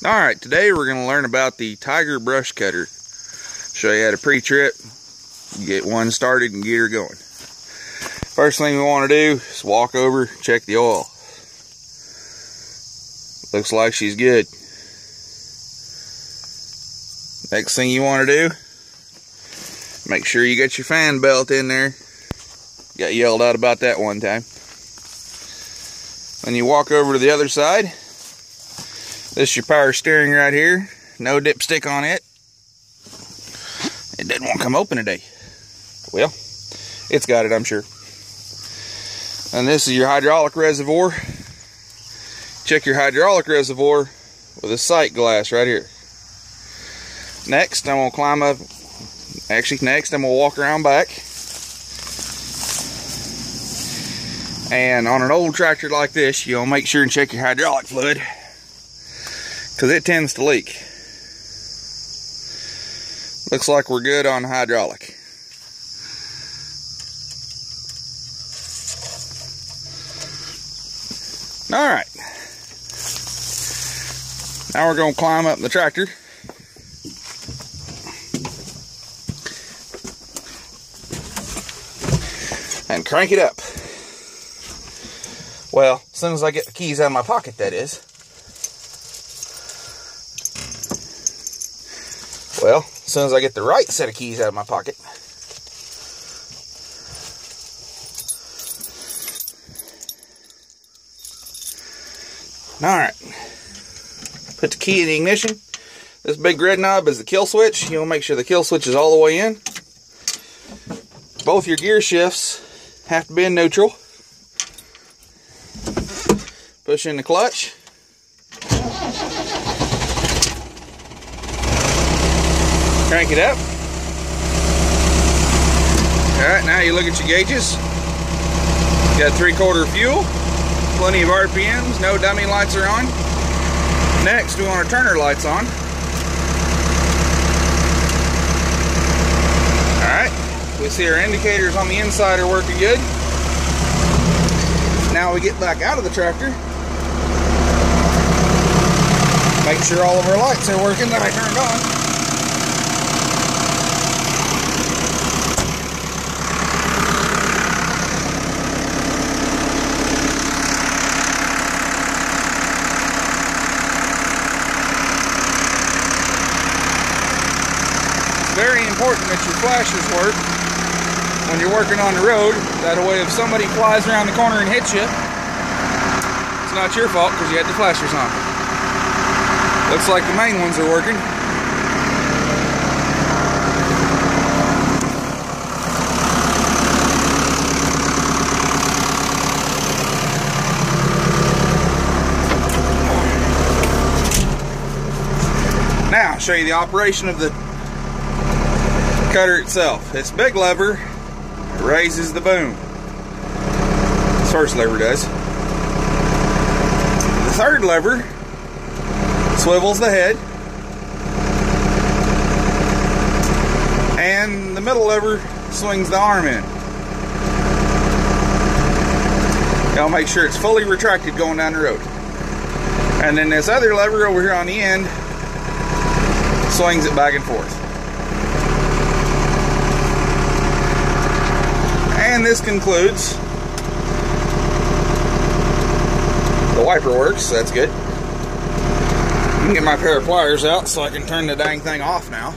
Alright, today we're going to learn about the Tiger brush cutter. Show you how to pre-trip, get one started and get her going. First thing we want to do is walk over, check the oil. Looks like she's good. Next thing you want to do, make sure you get your fan belt in there. Got yelled at about that one time. Then you walk over to the other side. This is your power steering right here. No dipstick on it. It didn't want to come open today. Well, it's got it, I'm sure. And this is your hydraulic reservoir. Check your hydraulic reservoir with a sight glass right here. Next, I'm going to climb up. Actually, next I'm going to walk around back. And on an old tractor like this, you'll make sure and check your hydraulic fluid, because it tends to leak. Looks like we're good on hydraulic. Alright. Now we're going to climb up in the tractor. And crank it up. Well, as soon as I get the keys out of my pocket, that is. Well, as soon as I get the right set of keys out of my pocket. Alright. Put the key in the ignition. This big red knob is the kill switch. You'll make sure the kill switch is all the way in. Both your gear shifts have to be in neutral. Push in the clutch. Crank it up. Alright, now you look at your gauges. Got 3/4 fuel. Plenty of RPMs. No dummy lights are on. Next, we want our turner lights on. Alright. We see our indicators on the inside are working good. Now we get back out of the tractor. Make sure all of our lights are working that I turned on. It's very important that your flashes work when you're working on the road. That way, if somebody flies around the corner and hits you, it's not your fault because you had the flashers on. Looks like the main ones are working. Now, I'll show you the operation of the cutter itself. This big lever raises the boom. This first lever does. The third lever swivels the head, and the middle lever swings the arm in. Gotta make sure it's fully retracted going down the road. And then this other lever over here on the end swings it back and forth. And this concludes the wiper works, so that's good. I can get my pair of pliers out so I can turn the dang thing off now.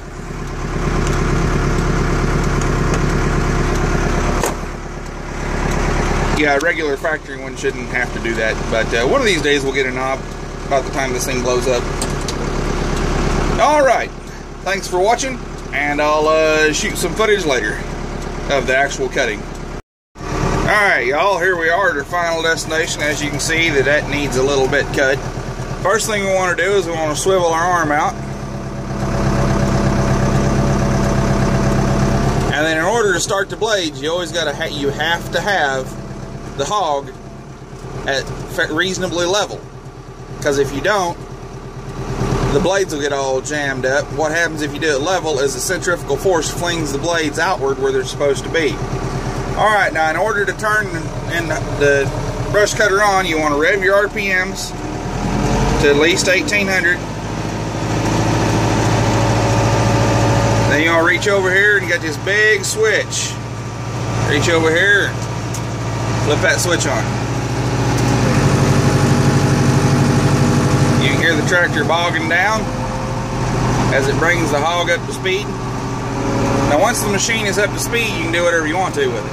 Yeah, a regular factory one shouldn't have to do that, but one of these days we'll get a knob about the time this thing blows up. Alright, thanks for watching, and I'll shoot some footage later of the actual cutting. Alright, y'all, here we are at our final destination. As you can see, that needs a little bit cut. First thing we want to do is we want to swivel our arm out. And then in order to start the blades, you always you have to have the hog at reasonably level. Because if you don't, the blades will get all jammed up. What happens if you do it level is the centrifugal force flings the blades outward where they're supposed to be. Alright, now in order to turn the brush cutter on, you want to rev your RPMs to at least 1800 Then you want to reach over here and you got this big switch. Reach over here, flip that switch on. You can hear the tractor bogging down as it brings the hog up to speed. Now once the machine is up to speed, you can do whatever you want to with it.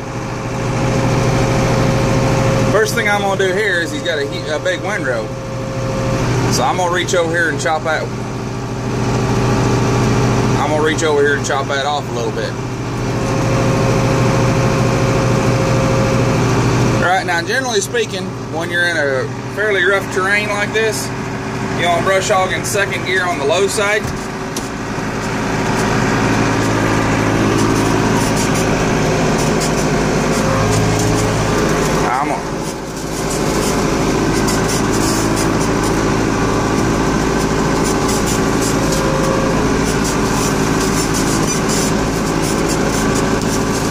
First thing I'm going to do here is he's got a big windrow. So I'm going to reach over here and chop that. I'm going to reach over here and chop that off a little bit. Alright, now generally speaking, when you're in a fairly rough terrain like this, you want to brush hog in second gear on the low side.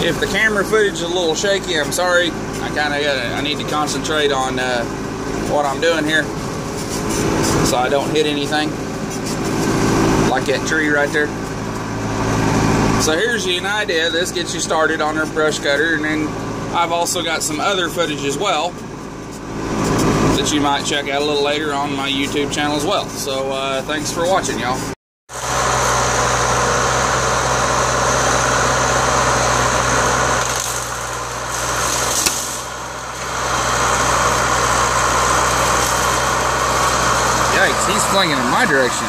If the camera footage is a little shaky, I'm sorry. I need to concentrate on what I'm doing here so I don't hit anything like that tree right there. So here's you an idea. This gets you started on our brush cutter, and then I've also got some other footage as well that you might check out a little later on my YouTube channel as well. So thanks for watching, y'all. He's flinging in my direction.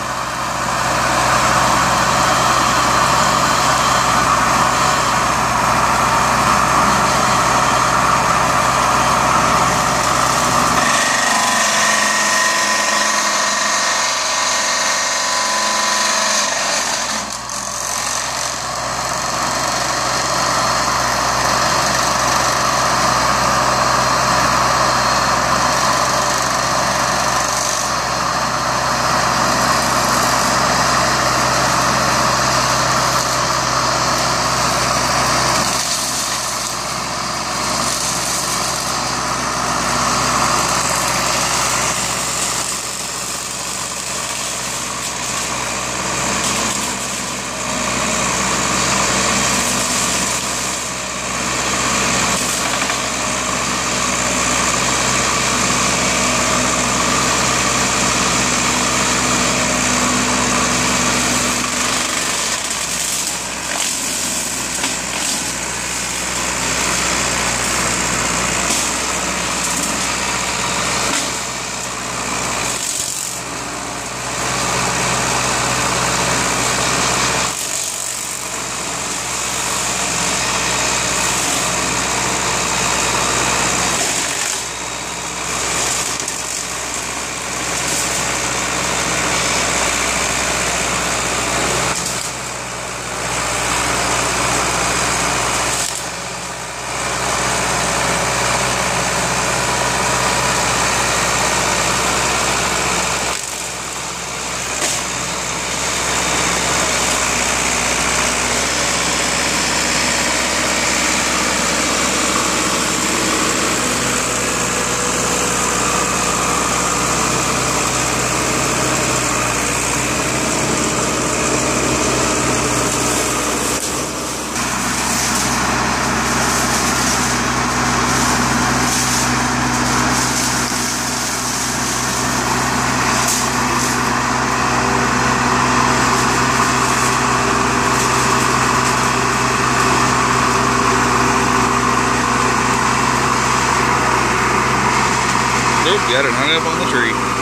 Got it hung up on the tree.